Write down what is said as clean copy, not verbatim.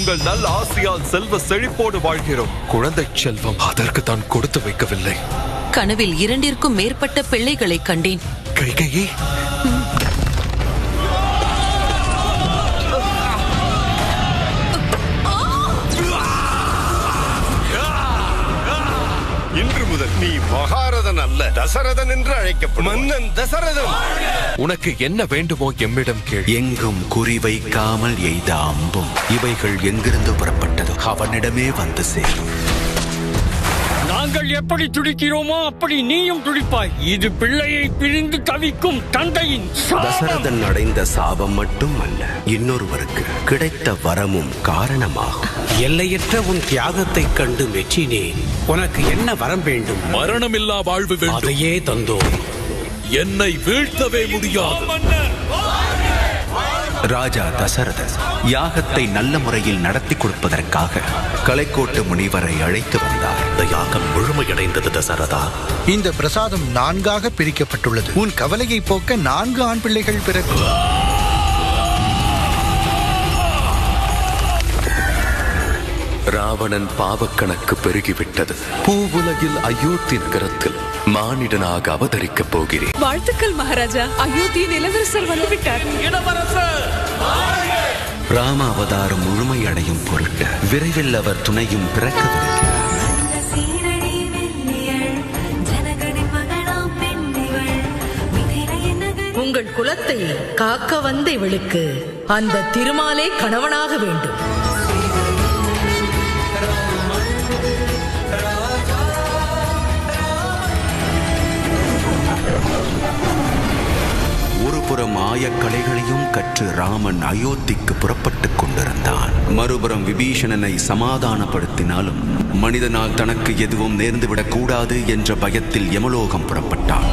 உங்கள் நல்ல ஆசையால் செல்வ செழிப்போடு வாழ்கிறோம். குழந்தை செல்வம் அதற்கு தான் கொடுத்து வைக்கவில்லை. கனவில் 2ற்கும் மேற்பட்ட பிள்ளைகளை கண்டேன். கைகையே, இன்று முதல் நீ மகாரதன் அல்ல, தசரதன் என்று அழைக்கப்படும் மன்னன் தசரதன். உனக்கு என்ன வேண்டுமோ எம்மிடம் கேள். எங்கும் குறிவைக்காமல் எய்த அம்பும் இவைகள் எங்கிருந்து புறப்பட்டதோ அவனிடமே வந்து சேரும். நாங்கள் எப்படி துடிக்கிறோமோ அப்படி நீயும் துடிப்பாய். இது பிள்ளையை பிரிந்து தவிக்கும் தந்தையின் சாபம். தசரதன் அடைந்த சாபம் மட்டும் அல்ல, இன்னொருவருக்கு கிடைத்த வரமும் காரணமாகும். எல்லையற்ற உன் தியாகத்தைக் கண்டு மெச்சினேன். உனக்கு என்ன வரம் வேண்டும்? மரணமில்லா வாழ்வு வேண்டும். அதையே தந்தோம். என்னை வீழ்த்தவே முடியாது. ராஜா தசரதன் யாகத்தை நல்ல முறையில் நடத்தி கொடுப்பதற்காக கலைக்கோட்டு முனிவரை அழைத்து வந்தார். இந்த யாகம் முழுமையடைந்தது தசரதா. இந்த பிரசாதம் 4ஆக பிரிக்கப்பட்டுள்ளது. உன் கவலையை போக்க 4 ஆண் பிள்ளைகள் பிறக்கும். ராவணன் பாவக்கணக்கு பெருகிவிட்டது. பூவுலகில் அயோத்தி நகரத்தில் மானிடனாக அவதரிக்கப் போகிறேன். வாழ்த்துக்கள் மகாராஜா. அயோத்தியின் இளவரசர் வந்துவிட்டார். ராம அவதாரம் முழுமையடையும் பொருட்டு விரைவில் அவர் துணையும் பிறக்கவிருக்கிறார். உங்கள் குலத்தை காக்க வந்த இவளுக்கு அந்த திருமாலே கணவனாக வேண்டும். ஒருபுறம் ஆயக்கலைகளையும் கற்று ராமன் அயோத்திக்கு புறப்பட்டுக் கொண்டிருந்தான். மறுபுறம் விபீஷணனை சமாதானப்படுத்தினாலும் மனிதனால் தனக்கு எதுவும் நேர்ந்துவிடக் கூடாது என்ற பயத்தில் யமலோகம் புறப்பட்டான்.